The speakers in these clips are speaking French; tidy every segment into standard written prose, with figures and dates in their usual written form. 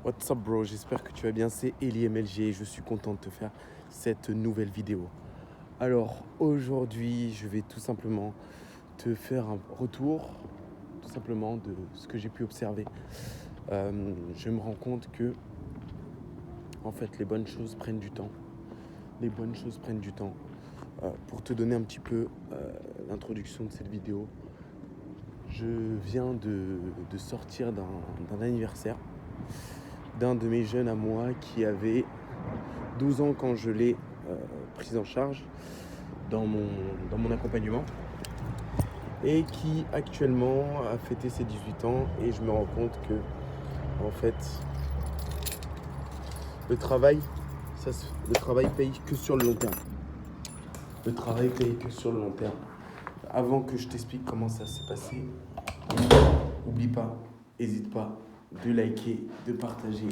What's up bro, j'espère que tu vas bien, c'est Eli MLG et je suis content de te faire cette nouvelle vidéo. Alors aujourd'hui je vais tout simplement te faire un retour tout simplement de ce que j'ai pu observer. Je me rends compte que en fait les bonnes choses prennent du temps. Les bonnes choses prennent du temps. Pour te donner un petit peu l'introduction de cette vidéo, je viens de sortir d'un anniversaire d'un de mes jeunes à moi qui avait 12 ans quand je l'ai prise en charge dans mon accompagnement et qui actuellement a fêté ses 18 ans et je me rends compte que en fait le travail paye que sur le long terme. Le travail paye que sur le long terme. Avant que je t'explique comment ça s'est passé, n'oublie pas, n'hésite pas de liker, de partager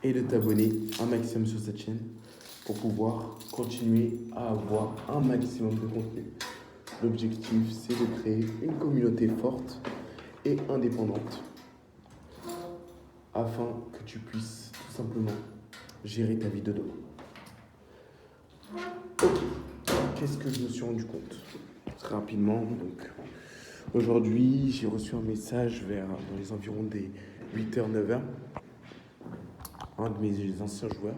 et de t'abonner un maximum sur cette chaîne pour pouvoir continuer à avoir un maximum de contenu. L'objectif, c'est de créer une communauté forte et indépendante afin que tu puisses tout simplement gérer ta vie de demain. Qu'est-ce que je me suis rendu compte? Très rapidement, donc aujourd'hui, j'ai reçu un message dans les environs des 8h, 9h, un de mes anciens joueurs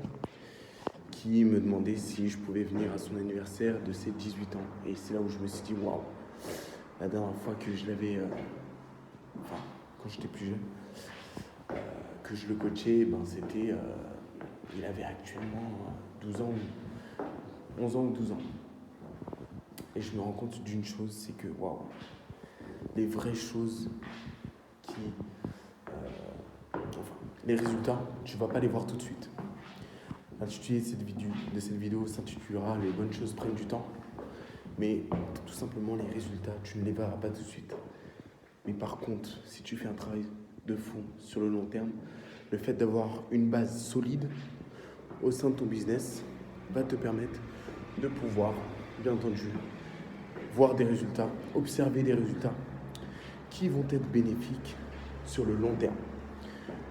qui me demandait si je pouvais venir à son anniversaire de ses 18 ans. Et c'est là où je me suis dit, waouh, la dernière fois que je l'avais, quand j'étais plus jeune, que je le coachais, c'était, il avait actuellement 12 ans, 11 ans ou 12 ans. Et je me rends compte d'une chose, c'est que, waouh, les vraies choses les résultats, tu ne vas pas les voir tout de suite. L'intitulé de cette vidéo s'intitulera « Les bonnes choses prennent du temps ». Mais tout simplement, les résultats, tu ne les verras pas tout de suite. Mais par contre, si tu fais un travail de fond sur le long terme, le fait d'avoir une base solide au sein de ton business va te permettre de pouvoir, bien entendu, voir des résultats, observer des résultats qui vont être bénéfiques sur le long terme.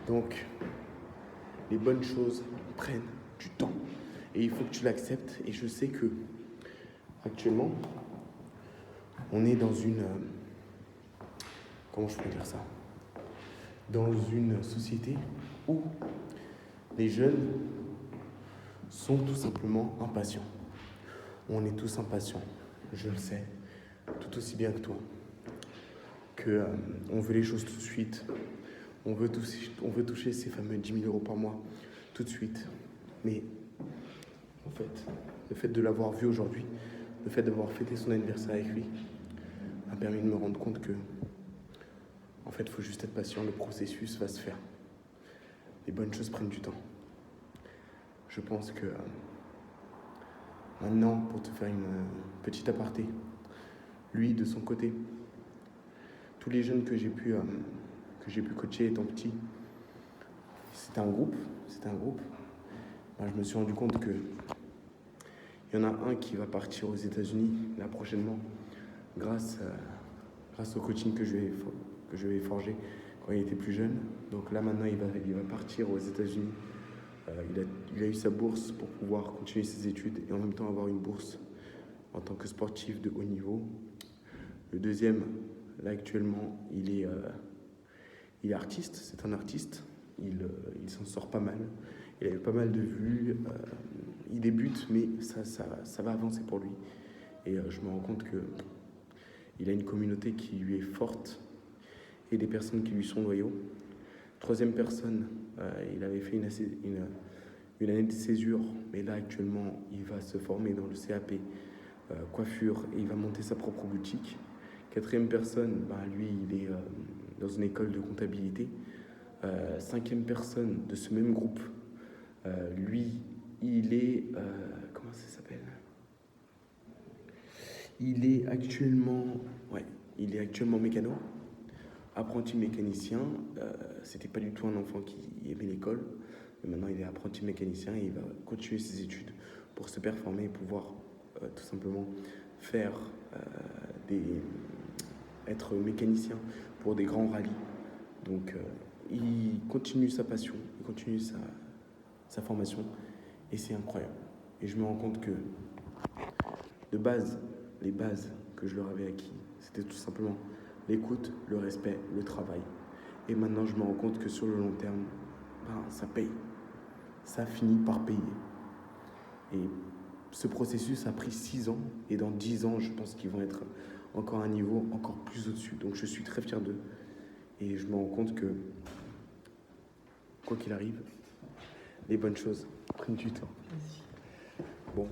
Donc, les bonnes choses prennent du temps et il faut que tu l'acceptes. Et je sais que actuellement, on est dans une comment je peux dire ça, dans une société où les jeunes sont tout simplement impatients. On est tous impatients, je le sais, tout aussi bien que toi, que on veut les choses tout de suite. On veut toucher ces fameux 10 000 euros par mois tout de suite. Mais en fait, le fait de l'avoir vu aujourd'hui, le fait d'avoir fêté son anniversaire avec lui, m'a permis de me rendre compte que, en fait, il faut juste être patient, le processus va se faire. Les bonnes choses prennent du temps. Je pense que maintenant, pour te faire une petite aparté, lui, de son côté, tous les jeunes que j'ai pu coacher étant petit, c'était un groupe. Moi, je me suis rendu compte que il y en a un qui va partir aux États-Unis là prochainement grâce au coaching que je lui ai forgé quand il était plus jeune. Donc là maintenant il va partir aux États-Unis. Il a eu sa bourse pour pouvoir continuer ses études et en même temps avoir une bourse en tant que sportif de haut niveau. Le deuxième, là actuellement, il est artiste, c'est un artiste. Il s'en sort pas mal. Il a eu pas mal de vues. Il débute, mais ça va avancer pour lui. Et je me rends compte qu'il a une communauté qui lui est forte et des personnes qui lui sont loyaux. Troisième personne, il avait fait une année de césure, mais là actuellement, il va se former dans le CAP coiffure et il va monter sa propre boutique. Quatrième personne, lui, il est dans une école de comptabilité. Cinquième personne de ce même groupe, lui, il est... comment ça s'appelle? Il est actuellement mécano, apprenti mécanicien. C'était pas du tout un enfant qui aimait l'école, mais maintenant il est apprenti mécanicien et il va continuer ses études pour se performer et pouvoir tout simplement faire être mécanicien pour des grands rallyes. Donc il continue sa passion, il continue sa formation, et c'est incroyable. Et je me rends compte que, de base, les bases que je leur avais acquis, c'était tout simplement l'écoute, le respect, le travail. Et maintenant, je me rends compte que sur le long terme, ben, ça paye. Ça finit par payer. Et ce processus a pris 6 ans, et dans 10 ans, je pense qu'ils vont être encore à un niveau encore plus au-dessus. Donc je suis très fier d'eux. Et je me rends compte que, quoi qu'il arrive, les bonnes choses prennent du temps. Bon,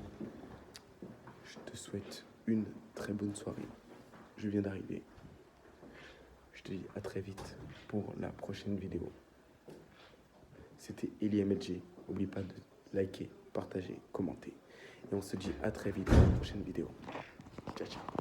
je te souhaite une très bonne soirée. Je viens d'arriver. Je te dis à très vite pour la prochaine vidéo. C'était Eli MLG. N'oublie pas de liker, partager, commenter. Et on se dit à très vite pour la prochaine vidéo. Ciao, ciao.